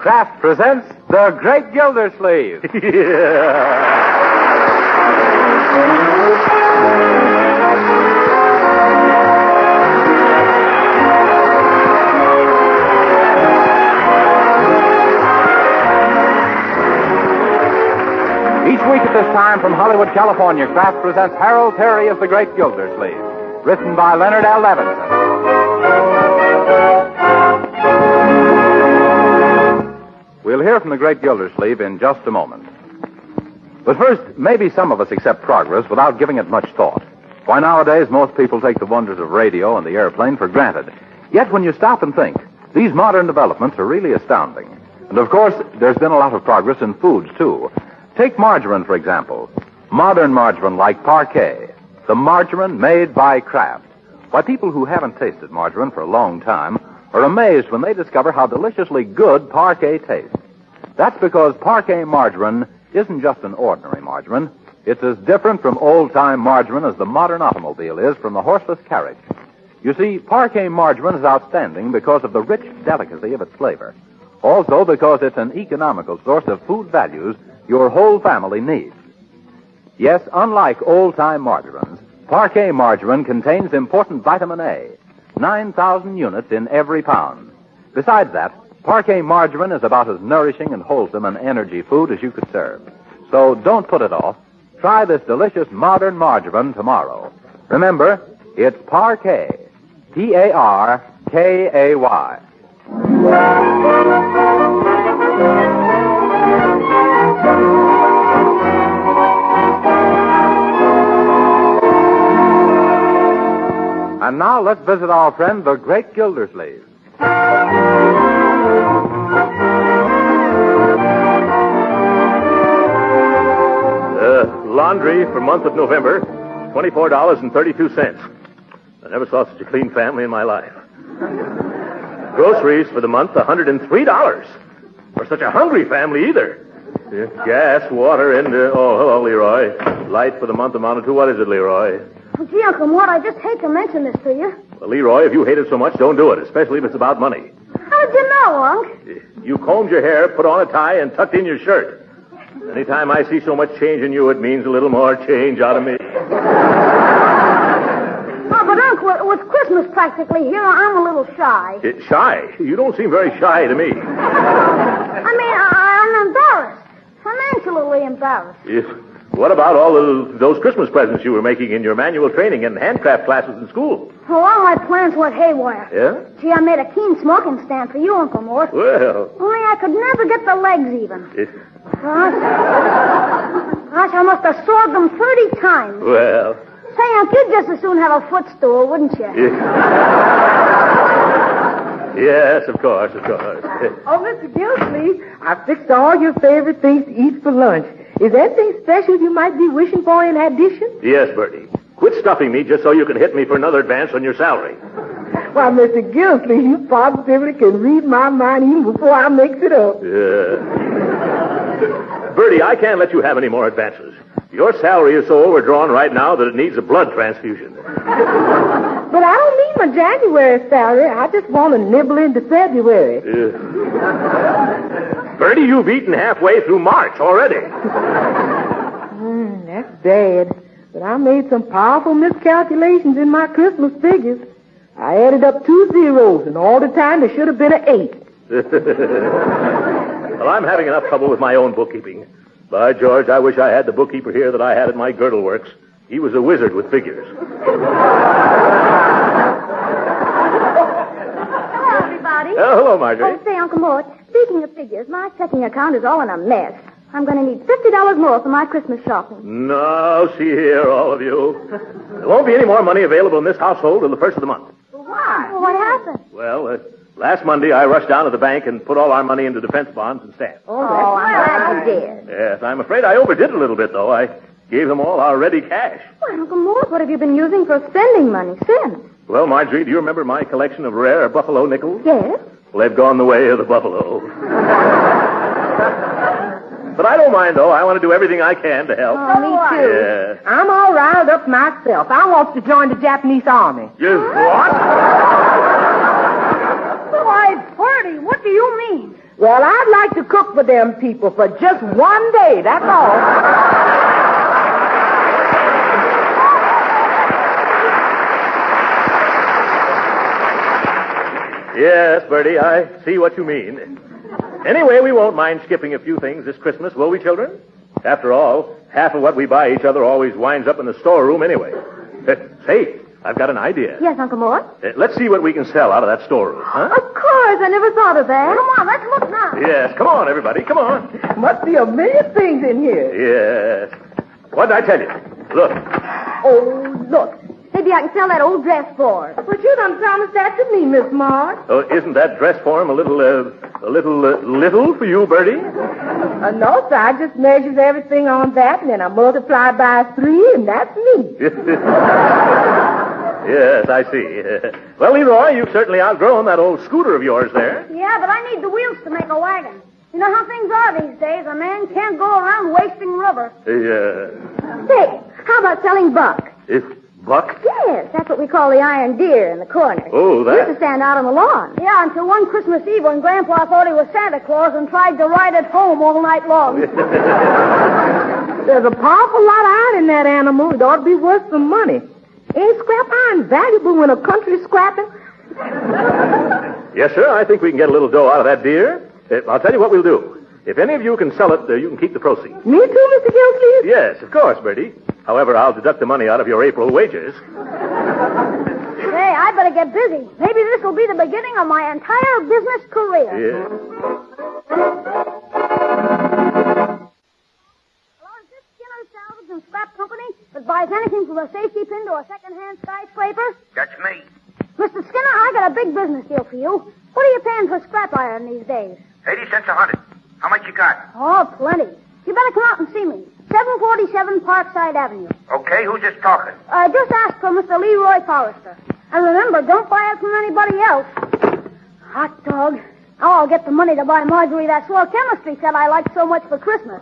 Kraft presents The Great Gildersleeve. Each week at this time from Hollywood, California, Kraft presents Harold Terry as The Great Gildersleeve, written by Leonard L. Levinson. We'll hear from The Great Gildersleeve in just a moment. But first, maybe some of us accept progress without giving it much thought. Why, nowadays, most people take the wonders of radio and the airplane for granted. Yet, when you stop and think, these modern developments are really astounding. And, of course, there's been a lot of progress in foods, too. Take margarine, for example. Modern margarine like Parquet. The margarine made by Kraft. Why, people who haven't tasted margarine for a long time are amazed when they discover how deliciously good Parquet tastes. That's because Parquet margarine isn't just an ordinary margarine. It's as different from old-time margarine as the modern automobile is from the horseless carriage. You see, Parquet margarine is outstanding because of the rich delicacy of its flavor. Also because it's an economical source of food values your whole family needs. Yes, unlike old-time margarines, Parquet margarine contains important vitamin A, 9,000 units in every pound. Besides that, Parquet margarine is about as nourishing and wholesome an energy food as you could serve. So don't put it off. Try this delicious modern margarine tomorrow. Remember, it's Parquet. P-A-R-K-A-Y. And now let's visit our friend, the Great Gildersleeve. Laundry for month of November, $24.32. I never saw such a clean family in my life. Groceries for the month, $103. For such a hungry family, either. Gas, water, and... oh, hello, Leroy. Light for the month amounted to... What is it, Leroy? Oh, gee, Uncle Mort, I just hate to mention this to you. Well, Leroy, if you hate it so much, don't do it, especially if it's about money. How did you know, Unc? You combed your hair, put on a tie, and tucked in your shirt. Anytime I see so much change in you, it means a little more change out of me. Oh, but, Unc, with Christmas practically here, I'm a little shy. Shy? You don't seem very shy to me. I'm embarrassed. Financially embarrassed. What about all those Christmas presents you were making in your manual training and handcraft classes in school? Oh, all my plans went haywire. Yeah? Gee, I made a keen smoking stand for you, Uncle Mort. Well... Only I could never get the legs even. Gosh, I must have sawed them 30 times. Well... Say, Unc, you'd just as soon have a footstool, wouldn't you? Yes, of course. Oh, Mr. Gildersleeve, I fixed all your favorite things to eat for lunch. Is there anything special you might be wishing for in addition? Yes, Birdie. Quit stuffing me just so you can hit me for another advance on your salary. Why, Mr. Gildersleeve, you positively can read my mind even before I mix it up. Yeah. Birdie, I can't let you have any more advances. Your salary is so overdrawn right now that it needs a blood transfusion. But I don't need my January salary. I just want to nibble into February. Birdie, you've eaten halfway through March already. That's bad. But I made some powerful miscalculations in my Christmas figures. I added up 2 zeros, and all the time there should have been an 8. Well, I'm having enough trouble with my own bookkeeping. By George, I wish I had the bookkeeper here that I had at my girdle works. He was a wizard with figures. Hello, everybody. Hello, Marjorie. Oh, say, Uncle Mort, speaking of figures, my checking account is all in a mess. I'm going to need $50 more for my Christmas shopping. No, see here, all of you. There won't be any more money available in this household till the first of the month. Why? Well, what happened? Well, last Monday I rushed down to the bank and put all our money into defense bonds and stamps. Oh, I'm glad you did. Yes, I'm afraid I overdid a little bit, though. I gave them all our ready cash. Well, Uncle Mort, what have you been using for spending money since? Well, Marjorie, do you remember my collection of rare buffalo nickels? Yes. Well, they've gone the way of the buffalo. But I don't mind, though. I want to do everything I can to help. Oh, me too. Yes. I'm all riled up myself. I want to join the Japanese army. You what? Why, Birdie, what do you mean? Well, I'd like to cook for them people for just one day, that's all. Yes, Birdie, I see what you mean. Anyway, we won't mind skipping a few things this Christmas, will we, children? After all, half of what we buy each other always winds up in the storeroom anyway. Say, I've got an idea. Yes, Uncle Mort? Let's see what we can sell out of that storeroom, huh? Of course, I never thought of that. Come on, let's look now. Yes, come on, everybody, come on. Must be a million things in here. Yes. What did I tell you? Look. Oh, look. Maybe I can sell that old dress for her. But you done promised that to me, Miss Marge. Oh, isn't that dress form a little little for you, Birdie? No, sir. I just measures everything on that, and then I multiply by 3, and that's me. Yes, I see. Well, Leroy, you've certainly outgrown that old scooter of yours there. Yeah, but I need the wheels to make a wagon. You know how things are these days. A man can't go around wasting rubber. Yeah. Say, how about selling buck? If buck? Yes, that's what we call the iron deer in the corner. Oh, that. Used to stand out on the lawn. Yeah, until one Christmas Eve when Grandpa thought he was Santa Claus and tried to ride it home all night long. There's a powerful lot of iron in that animal. It ought to be worth some money. Ain't scrap iron valuable when a country's scrapping? Yes, sir. I think we can get a little dough out of that deer. I'll tell you what we'll do. If any of you can sell it, you can keep the proceeds. Me too, Mr. Gildersleeve? Yes, of course, Birdie. However, I'll deduct the money out of your April wages. Hey, I better get busy. Maybe this will be the beginning of my entire business career. Yeah. Hello, is this Skinner's Salvage and Scrap Company that buys anything from a safety pin to a second-hand skyscraper? That's me. Mr. Skinner, I got a big business deal for you. What are you paying for scrap iron these days? 80 cents a 100. How much you got? Oh, plenty. You better come out and see me. 747 Parkside Avenue. Okay, who's just talking? Just ask for Mr. Leroy Forrester. And remember, don't buy it from anybody else. Hot dog. Now I'll get the money to buy Marjorie that swell chemistry set I liked so much for Christmas.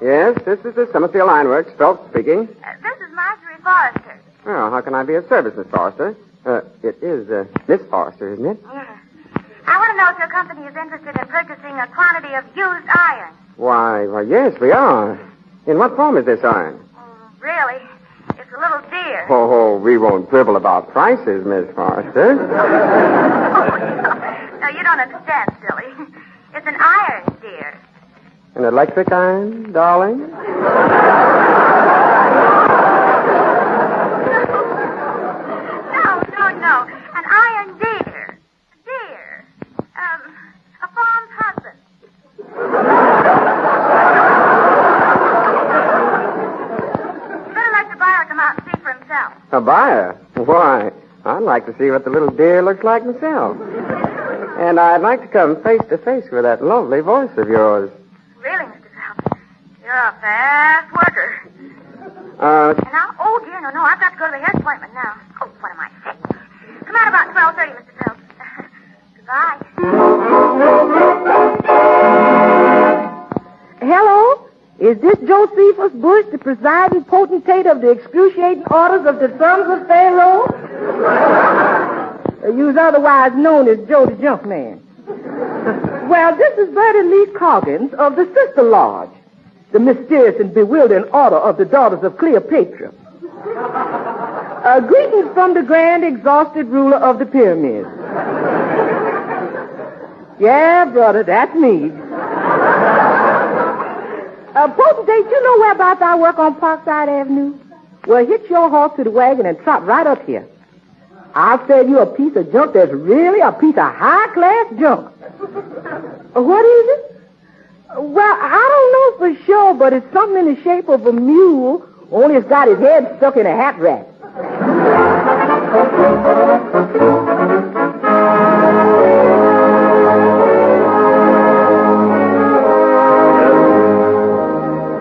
Yes, this is the Summerfield Ironworks. Phelps speaking. This is Marjorie Forrester. Oh, how can I be of service, Miss Forrester? It is Miss Forrester, isn't it? Yes. I want to know if your company is interested in purchasing a quantity of used iron. Why, yes, we are. In what form is this iron? Really? It's a little dear. Oh, we won't quibble about prices, Miss Forrester. No, you don't understand, silly. It's an iron deer. An electric iron, darling? No. An iron deer. Deer. A farm's husband. You better let the buyer come out and see for himself. A buyer? Why, I'd like to see what the little deer looks like myself. And I'd like to come face to face with that lovely voice of yours. Really, Mr. Phelps? You're a fast worker. And now, oh, dear, no, I've got to go to the hair appointment now. Oh, what am I saying? Come out about 12:30, Mr. Phelps. Goodbye. Hello? Is this Josephus Bush, the presiding potentate of the excruciating orders of the sons of Pharaoh? You's otherwise known as Joe the Junkman. Well, this is Birdie Lee Coggins of the Sister Lodge, the mysterious and bewildering order of the daughters of Cleopatra. Greetings from the grand exhausted ruler of the pyramids. Yeah, brother, that's me. Potentate, you know whereabouts I work on Parkside Avenue? Well, hitch your horse to the wagon and trot right up here. I'll sell you a piece of junk that's really a piece of high-class junk. What is it? Well, I don't know for sure, but it's something in the shape of a mule, only it's got his head stuck in a hat rack.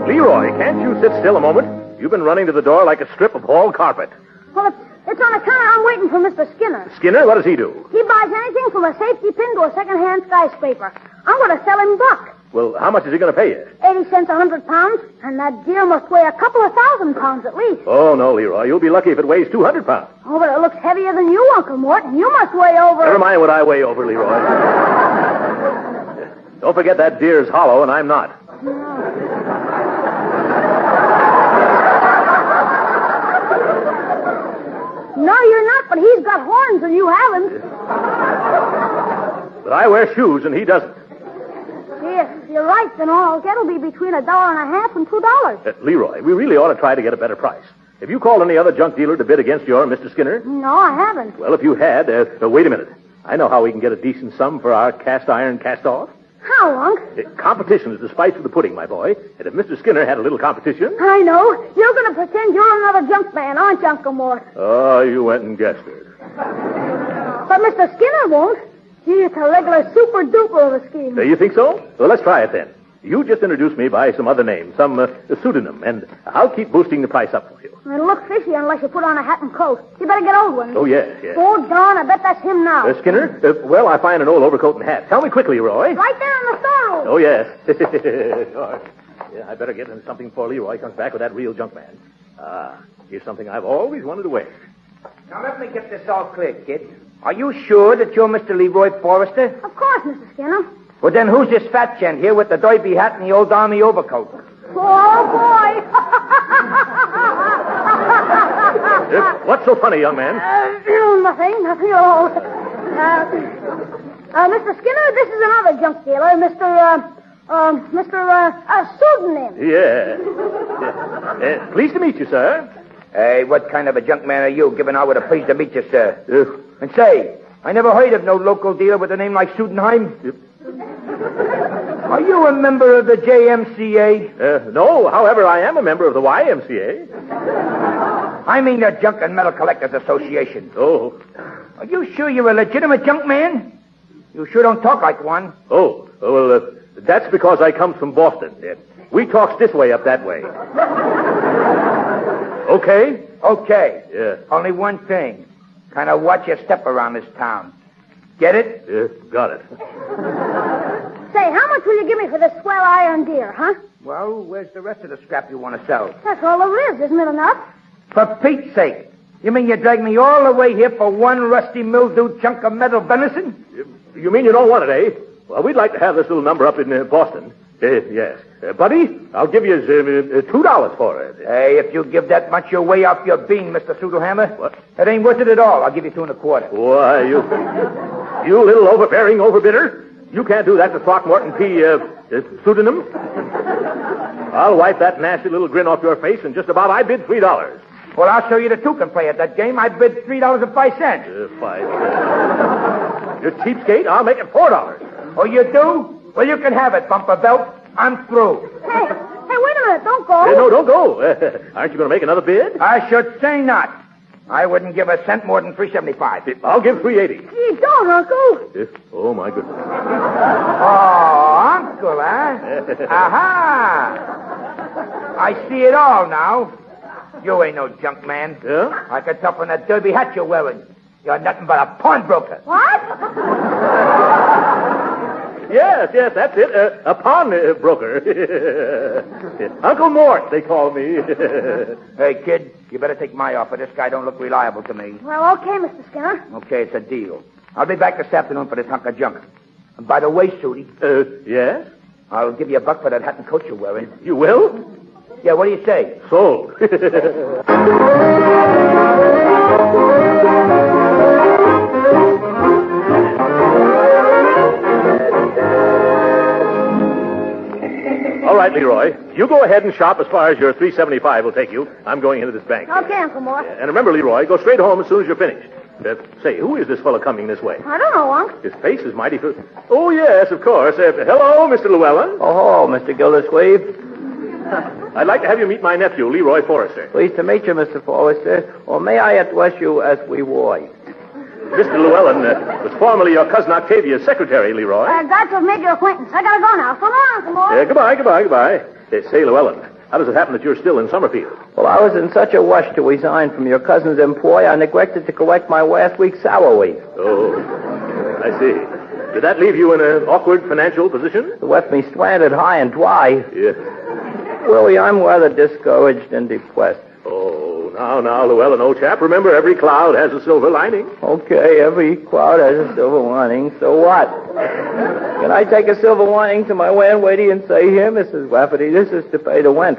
Leroy, can't you sit still a moment? You've been running to the door like a strip of hall carpet. Well, it's on account I'm waiting for Mr. Skinner. Skinner, what does he do? He buys anything from a safety pin to a second-hand skyscraper. I'm going to sell him buck. Well, how much is he going to pay you? 80 cents a 100 pounds, and that deer must weigh a couple of 1,000 pounds at least. Oh, no, Leroy. You'll be lucky if it weighs 200 pounds. Oh, but it looks heavier than you, Uncle Mort, and you must weigh over... Never mind what I weigh over, Leroy. Don't forget that deer's hollow, and I'm not. No, you're not, but he's got horns and you haven't. But I wear shoes, and he doesn't. Yes, you're right, then all I'll get will be between $1.50 and $2. Leroy, we really ought to try to get a better price. Have you called any other junk dealer to bid against your Mr. Skinner? No, I haven't. Well, if you had, wait a minute. I know how we can get a decent sum for our cast iron cast-off. How, Unc? Competition is the spice of the pudding, my boy. And if Mr. Skinner had a little competition... I know. You're going to pretend you're another junk man, aren't you, Uncle Mort? Oh, you went and guessed it. But Mr. Skinner won't. It's a regular super-duper of a scheme. You think so? Well, let's try it then. You just introduce me by some other name, some pseudonym, and I'll keep boosting the price up for you. It'll look fishy unless you put on a hat and coat. You better get old ones. Oh, yes. Oh, darn, I bet that's him now. Skinner? Well, I find an old overcoat and hat. Tell me quickly, Roy. Right there in the storeroom. Oh, yes. Sure. Yeah, I better get into something before Leroy comes back with that real junk man. Here's something I've always wanted to wear. Now, let me get this all clear, kid. Are you sure that you're Mr. Leroy Forrester? Of course, Mr. Skinner. Well, then who's this fat gent here with the derby hat and the old army overcoat? Oh, boy. What's so funny, young man? Nothing at all. Mr. Skinner, this is another junk dealer, Mr. Pseudonym. Yeah. Pleased to meet you, sir. Hey, what kind of a junk man are you, giving out with a pleased to meet you, sir? And say, I never heard of no local dealer with a name like Sudenheim. Are you a member of the JMCA? No, however, I am a member of the YMCA. I mean the Junk and Metal Collectors Association. Oh. Are you sure you're a legitimate junk man? You sure don't talk like one. Oh, well, that's because I come from Boston. We talks this way up that way. Okay? Okay. Yeah. Only one thing. Kind of watch your step around this town. Get it? Yeah, got it. Say, how much will you give me for this swell iron deer, huh? Well, where's the rest of the scrap you want to sell? That's all there is, isn't it enough? For Pete's sake. You mean you dragged me all the way here for one rusty mildewed chunk of metal venison? You mean you don't want it, eh? Well, we'd like to have this little number up in Boston. Yes. Buddy, I'll give you $2 for it. Hey, if you give that much, you're way off your bean, Mr. Pseudohammer. What? It ain't worth it at all. I'll give you 2 1/4. Why, you little overbearing overbidder. You can't do that to Throckmorton P. Pseudonym. I'll wipe that nasty little grin off your face, and just about I bid $3. Well, I'll show you the 2 can play at that game. I bid $3.05. 5 cents. You cheapskate, I'll make it $4. Oh, you do? Well, you can have it, Bumper Belt. I'm through. Hey, wait a minute. Don't go. No, don't go. Aren't you going to make another bid? I should say not. I wouldn't give a cent more than $3.75. I'll give $3.80. Gee, don't, Uncle. Oh, my goodness. Oh, Uncle, huh? Aha! I see it all now. You ain't no junk man. Yeah? I can tell from that derby hat you're wearing. You're nothing but a pawnbroker. What? Yes, that's it. A pawnbroker. Uncle Mort, they call me. Hey, kid, you better take my offer. This guy don't look reliable to me. Well, okay, Mr. Skinner. Okay, it's a deal. I'll be back this afternoon for this hunk of junk. And by the way, Sooty, Yes? I'll give you $1 for that hat and coat you're wearing. You will? Yeah, what do you say? Sold. All right, Leroy. You go ahead and shop as far as your $3.75 will take you. I'm going into this bank. Okay, Uncle Mort. And remember, Leroy, go straight home as soon as you're finished. Say, who is this fellow coming this way? I don't know, Unc. His face is mighty... Oh, yes, of course. Hello, Mr. Llewellyn. Oh, Mr. Gildersleeve. I'd like to have you meet my nephew, Leroy Forrester. Pleased to meet you, Mr. Forrester. Or may I address you as we boy? Mr. Llewellyn was formerly your cousin Octavia's secretary, Leroy. Glad to have made your acquaintance. I gotta go now. So long, Uncle Mort. Goodbye. Say, Llewellyn, how does it happen that you're still in Summerfield? Well, I was in such a rush to resign from your cousin's employ, I neglected to collect my last week's salary. Oh, I see. Did that leave you in an awkward financial position? It left me stranded high and dry. Yes. Willie, I'm rather discouraged and depressed. Oh, now, Llewellyn, old chap, remember every cloud has a silver lining. Okay, every cloud has a silver lining. So what? Can I take a silver lining to my landlady and say, here, Mrs. Rafferty, this is to pay the rent?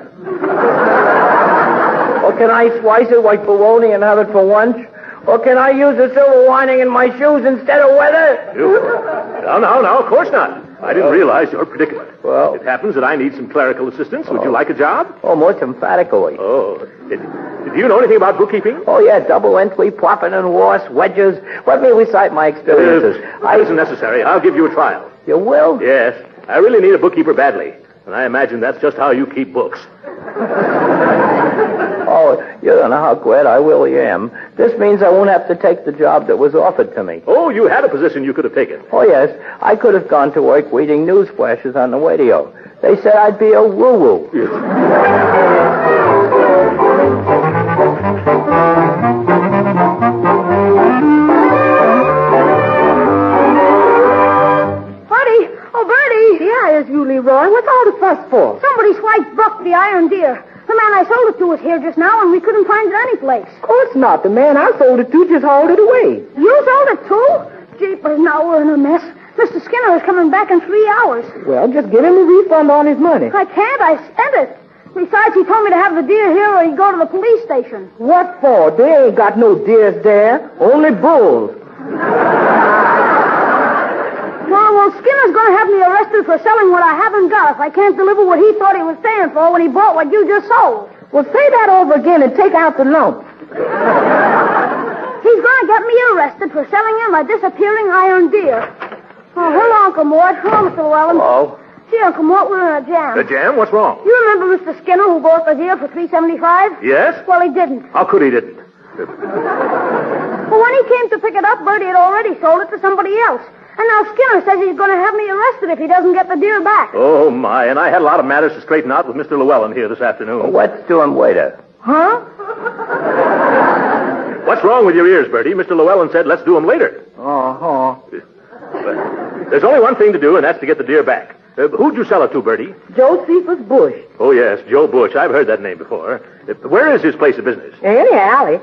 Or can I slice it like bologna and have it for lunch? Or can I use a silver lining in my shoes instead of weather? No, of course not. I didn't realize your predicament. Well, it happens that I need some clerical assistance. Would you like a job? Oh, most emphatically. Oh, do you know anything about bookkeeping? Oh, yeah, double entry, profit and loss, wedges. Let me recite my experiences. That isn't necessary. I'll give you a trial. You will? Yes. I really need a bookkeeper badly. And I imagine that's just how you keep books. Oh, you don't know how glad I really am. This means I won't have to take the job that was offered to me. Oh, you had a position you could have taken. Oh, yes. I could have gone to work reading news flashes on the radio. They said I'd be a woo-woo. Birdie! Oh, Birdie! Yeah, it's you, Leroy. What's all the fuss for? Somebody swiped Buck, the iron deer. The man I sold it to was here just now, and we couldn't find it anyplace. Of course not. The man I sold it to just hauled it away. You sold it too? Jeepers, now we're in a mess. Mr. Skinner is coming back in 3 hours. Well, just give him a refund on his money. I can't. I spent it. Besides, he told me to have the deer here or he'd go to the police station. What for? They ain't got no deers there. Only bulls. Well, Skinner's going to have me arrested for selling what I haven't got if I can't deliver what he thought he was paying for when he bought what you just sold. Well, say that over again and take out the lump. He's going to get me arrested for selling him a disappearing iron deer. Oh, hello, Uncle Mort. Hello, Mr. Llewellyn. Hello. Gee, Uncle Mort, we're in a jam. A jam? What's wrong? You remember Mr. Skinner who bought the deer for $3.75? Yes? Well, he didn't. How could he didn't? Well, when he came to pick it up, Birdie had already sold it to somebody else. And now Skinner says he's going to have me arrested if he doesn't get the deer back. Oh, my. And I had a lot of matters to straighten out with Mr. Llewellyn here this afternoon. Well, what's doing waiter? Huh? What's wrong with your ears, Birdie? Mr. Llewellyn said, let's do them later. There's only one thing to do, and that's to get the deer back. Who'd you sell it to, Birdie? Josephus Bush. Oh, yes, Joe Bush. I've heard that name before. Where is his place of business? In the alley.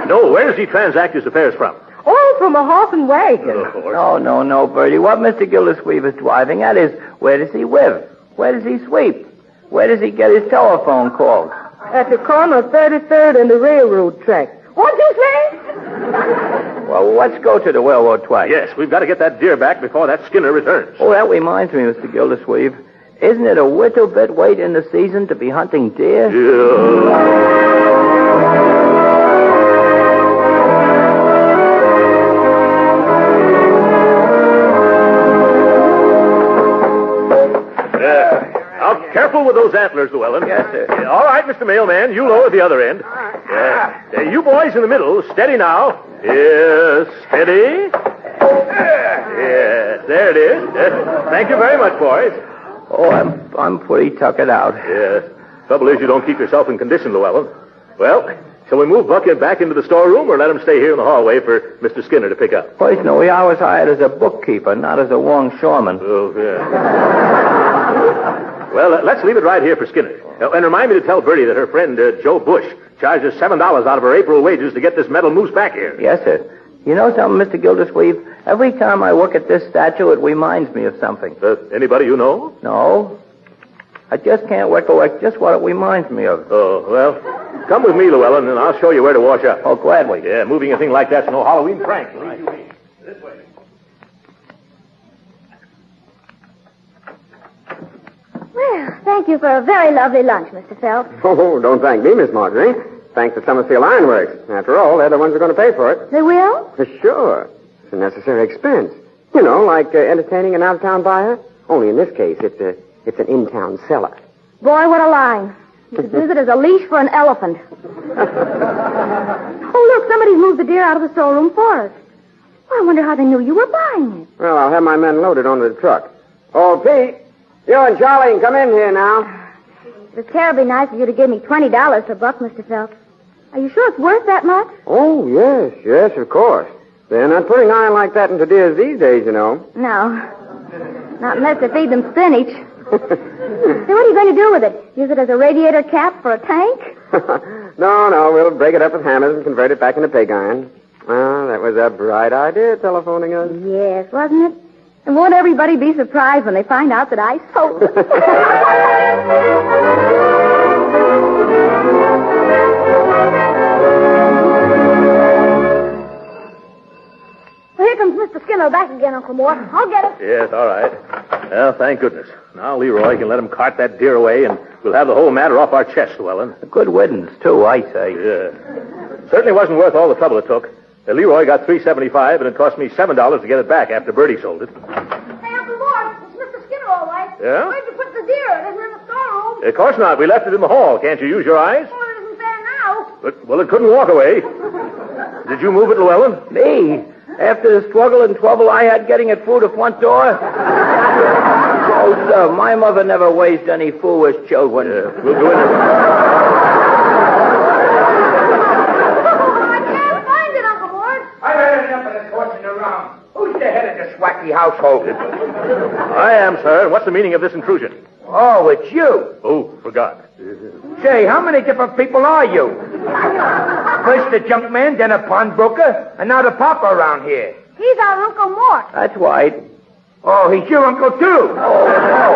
No, where does he transact his affairs from? Oh, from a horse and wagon. No, Birdie. What Mr. Gildersleeve is driving at is, where does he live? Where does he sleep? Where does he get his telephone calls? At the corner of 33rd and the railroad track. What'd you say? Well, let's go to the railroad track. Yes, we've got to get that deer back before that Skinner returns. Oh, that reminds me, Mr. Gildersleeve. Isn't it a little bit late in the season to be hunting deer? Careful with those antlers, Llewellyn. Yes, sir. Yeah, all right, Mr. Mailman, you lower at the other end. Yeah. You boys in the middle, steady now. Yes, steady. Yes, there it is. Yes. Thank you very much, boys. Oh, I'm pretty tuckered out. Yes. Trouble is you don't keep yourself in condition, Llewellyn. Well, shall we move Buck back into the storeroom or let him stay here in the hallway for Mr. Skinner to pick up? Personally, I was hired as a bookkeeper, not as a longshoreman. Oh, yeah. Well, let's leave it right here for Skinner. And remind me to tell Birdie that her friend, Joe Bush, charges $7 out of her April wages to get this metal moose back here. Yes, sir. You know something, Mr. Gildersleeve? Every time I look at this statue, it reminds me of something. Anybody you know? No. I just can't recollect just what it reminds me of. Oh, well, come with me, Llewellyn, and I'll show you where to wash up. Oh, gladly. Yeah, moving a thing like that's no Halloween prank. Right. This way. Well, thank you for a very lovely lunch, Mr. Phelps. Oh, don't thank me, Miss Marjorie. Thanks to Summerfield Ironworks. After all, they're the ones who are going to pay for it. They will? Sure. It's a necessary expense. You know, like entertaining an out-of-town buyer. Only in this case, it's an in-town seller. Boy, what a line. You could use it as a leash for an elephant. Oh, look, somebody's moved the deer out of the storeroom for us. Well, I wonder how they knew you were buying it. Well, I'll have my men load it onto the truck. Oh, Pete, you and Charlie can come in here now. It was terribly nice of you to give me $20 for Buck, Mr. Phelps. Are you sure it's worth that much? Oh, yes, of course. They're not putting iron like that into deers these days, you know. No. Not unless they feed them spinach. Say, what are you going to do with it? Use it as a radiator cap for a tank? No, we'll break it up with hammers and convert it back into pig iron. Well, that was a bright idea, telephoning us. Yes, wasn't it? And won't everybody be surprised when they find out that I sold it? Well, here comes Mr. Skinner back again, Uncle Mort. I'll get it. Yes, all right. Well, thank goodness. Now Leroy can let him cart that deer away, and we'll have the whole matter off our chest, Llewellyn. A good widdance, too, I say. Yeah. Certainly wasn't worth all the trouble it took. Leroy got $3.75, and it cost me $7 to get it back after Birdie sold it. Hey, Uncle Mort, it's Mr. Skinner, all right. Yeah? Where'd you put the deer? It isn't in the storeroom. Of course not. We left it in the hall. Can't you use your eyes? Well, it isn't there now. Well, it couldn't walk away. Did you move it, Llewellyn? Me? After the struggle and trouble I had getting it through the front door? Oh, sir, my mother never raised any foolish children. Yeah, we'll go in there. Who's the head of this wacky household? I am, sir. And what's the meaning of this intrusion? Oh, it's you. Oh, forgot. Say, how many different people are you? First the junk man, then a pawnbroker, and now the pauper around here. He's our Uncle Mort. That's right. Oh, he's your uncle, too. Oh, no.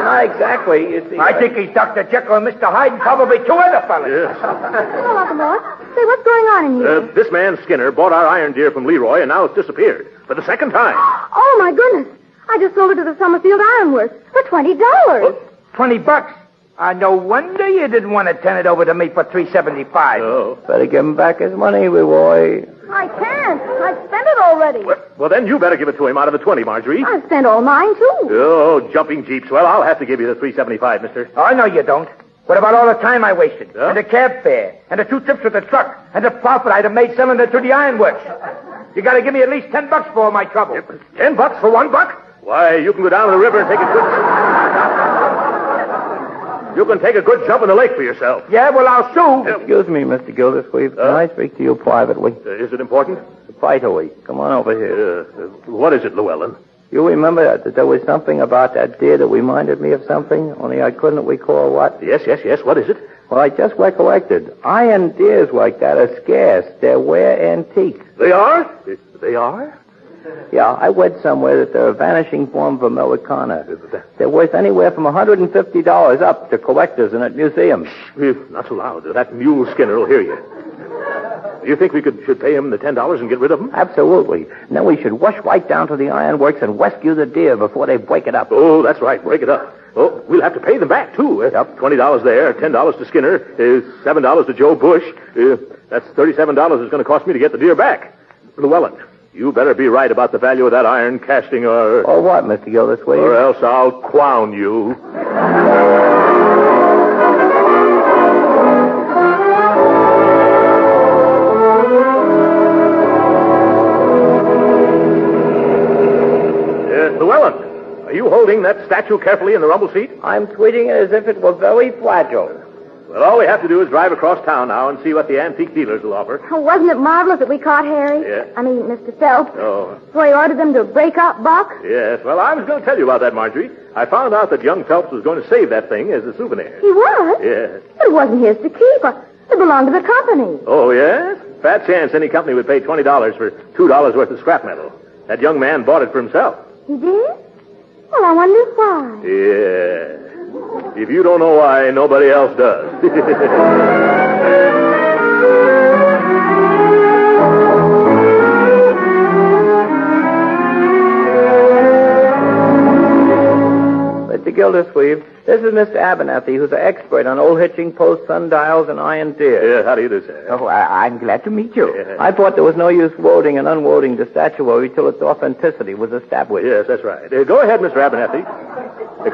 Not exactly, you see. I think he's Dr. Jekyll and Mr. Hyde and probably two other fellas. Yes. Hello, Uncle Mort. Say, what's going on in here? This man, Skinner, bought our iron deer from Leroy, and now it's disappeared. For the second time. Oh, my goodness. I just sold it to the Summerfield Ironworks for $20. $20. No wonder you didn't want to turn it over to me for $3.75. Oh. Better give him back his money, Leroy. I can't. I spent it already. Well, then you better give it to him out of the 20, Marjorie. I spent all mine, too. Oh, jumping jeeps. Well, I'll have to give you the $3.75, mister. Oh, no, you don't. What about all the time I wasted? Yeah? And the cab fare? And the 2 trips with the truck? And the profit I'd have made selling it to the ironworks? You got to give me at least $10 for all my trouble. $10 for $1? Why, you can go down to the river and take a good... You can take a good jump in the lake for yourself. Yeah, well, I'll sue. Excuse me, Mr. Gildersleeve. Can I speak to you privately? Is it important? Vitally. Come on over here. What is it, Llewellyn? You remember that there was something about that deer that reminded me of something, only I couldn't recall what? Yes. What is it? Well, I just recollected. Iron deers like that are scarce. They're rare antiques. They are? They are? Yeah, I read somewhere that they're a vanishing form of Americana. They're worth anywhere from $150 up to collectors and at museums. Not so loud. That mule Skinner will hear you. Do you think we should pay him the $10 and get rid of him? Absolutely. And then we should rush right down to the ironworks and rescue the deer before they break it up. Oh, that's right. Break it up. Oh, we'll have to pay them back, too. Yep. $20 there, $10 to Skinner, $7 to Joe Bush. That's $37 it's going to cost me to get the deer back. Llewellyn, you better be right about the value of that iron casting or... Or what, Mr. Gildersleeve? Or else I'll clown you. Llewellyn, are you holding that statue carefully in the rumble seat? I'm treating it as if it were very fragile. Well, all we have to do is drive across town now and see what the antique dealers will offer. Oh, wasn't it marvelous that we caught Harry? Yeah. I mean, Mr. Phelps. Oh. So he ordered them to break up Buck? Yes. Well, I was going to tell you about that, Marjorie. I found out that young Phelps was going to save that thing as a souvenir. He was? Yes. But it wasn't his to keep. It belonged to the company. Oh, yes? Fat chance any company would pay $20 for $2 worth of scrap metal. That young man bought it for himself. He did? Well, I wonder why. Yeah. If you don't know why, nobody else does. Mr. Gildersleeve, this is Mr. Abernathy, who's an expert on old hitching posts, sundials, and iron deer. Yeah, how do you do, sir? Oh, I'm glad to meet you. Yeah. I thought there was no use loading and unloading the statuary till its authenticity was established. Yes, that's right. Go ahead, Mr. Abernathy.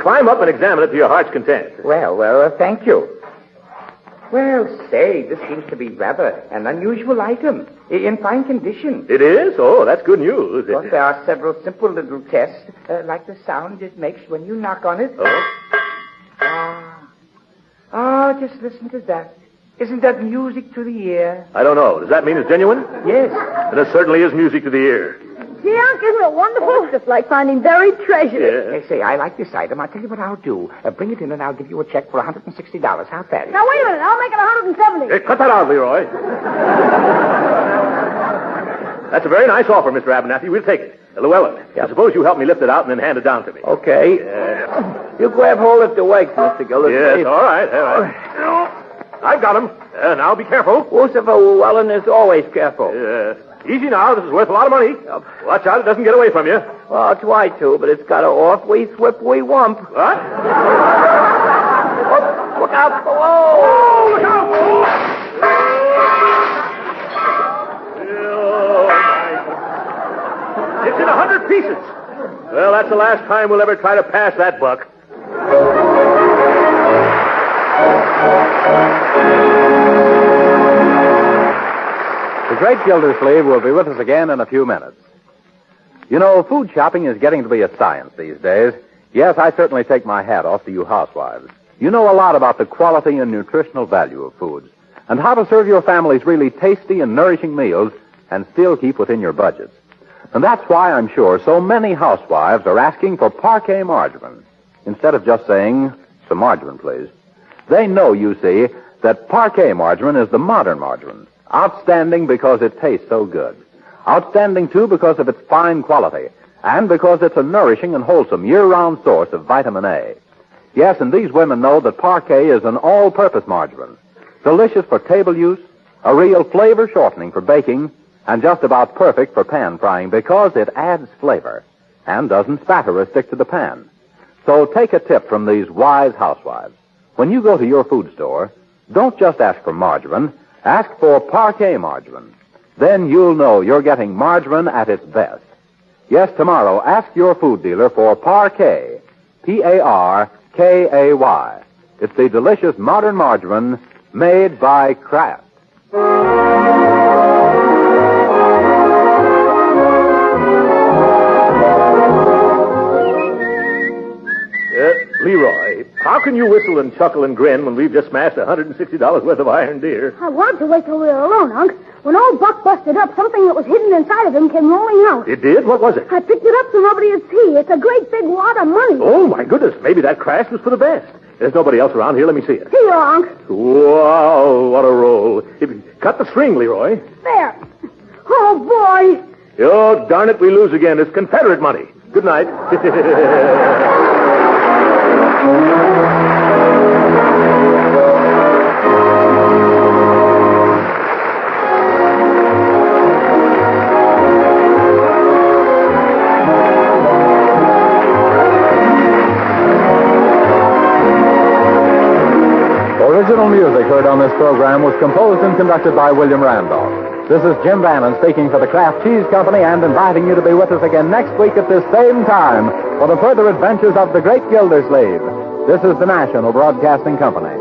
Climb up and examine it to your heart's content. Well, thank you. Well, say, this seems to be rather an unusual item. In fine condition. It is? Oh, that's good news. Of course, there are several simple little tests, like the sound it makes when you knock on it. Oh? Oh, just listen to that. Isn't that music to the ear? I don't know. Does that mean it's genuine? Yes. And it certainly is music to the ear. Gee, Unc, isn't it wonderful? It's just like finding buried treasure. Yeah. Hey, say, I like this item. I'll tell you what I'll do. Bring it in and I'll give you a check for $160. How's that? Now, wait a minute. I'll make it 170. Hey, cut that out, Leroy. That's a very nice offer, Mr. Abernathy. We'll take it. Llewellyn, I suppose you help me lift it out and then hand it down to me. Okay. You grab hold of the wakes, Mr. Gildersleeve. Yes, all right. I've got him. Now, be careful. Lucifer Llewellyn is always careful. Easy now. This is worth a lot of money. Watch out. It doesn't get away from you. Well, I'll try to, but it's got a off-wee, swip-wee wump. What? Look out below! Oh, look out! It's in 100 pieces. Well, that's the last time we'll ever try to pass that buck. The Great Gildersleeve will be with us again in a few minutes. You know, food shopping is getting to be a science these days. Yes, I certainly take my hat off to you housewives. You know a lot about the quality and nutritional value of foods and how to serve your families really tasty and nourishing meals and still keep within your budgets. And that's why I'm sure so many housewives are asking for parquet margarine instead of just saying, some margarine, please. They know, you see, that parquet margarine is the modern margarine. Outstanding because it tastes so good. Outstanding, too, because of its fine quality and because it's a nourishing and wholesome year-round source of vitamin A. Yes, and these women know that parquet is an all-purpose margarine. Delicious for table use, a real flavor shortening for baking, and just about perfect for pan frying because it adds flavor and doesn't spatter or stick to the pan. So take a tip from these wise housewives. When you go to your food store, don't just ask for margarine, ask for parquet margarine. Then you'll know you're getting margarine at its best. Yes, tomorrow, ask your food dealer for parquet, Parkay. It's the delicious modern margarine made by Kraft. Leroy, how can you whistle and chuckle and grin when we've just smashed $160 worth of iron deer? I wanted to wait till we were alone, Unc. When old Buck busted up, something that was hidden inside of him came rolling out. It did? What was it? I picked it up so nobody would see. It's a great big wad of money. Oh, my goodness. Maybe that crash was for the best. There's nobody else around here. Let me see it. Here you are, Unc. Wow, what a roll. Cut the string, Leroy. There. Oh, boy. Oh, darn it, we lose again. It's Confederate money. Good night. Original music heard on this program was composed and conducted by William Randolph. This is Jim Bannon speaking for the Kraft Cheese Company and inviting you to be with us again next week at this same time for the further adventures of the Great Gildersleeve. This is the National Broadcasting Company.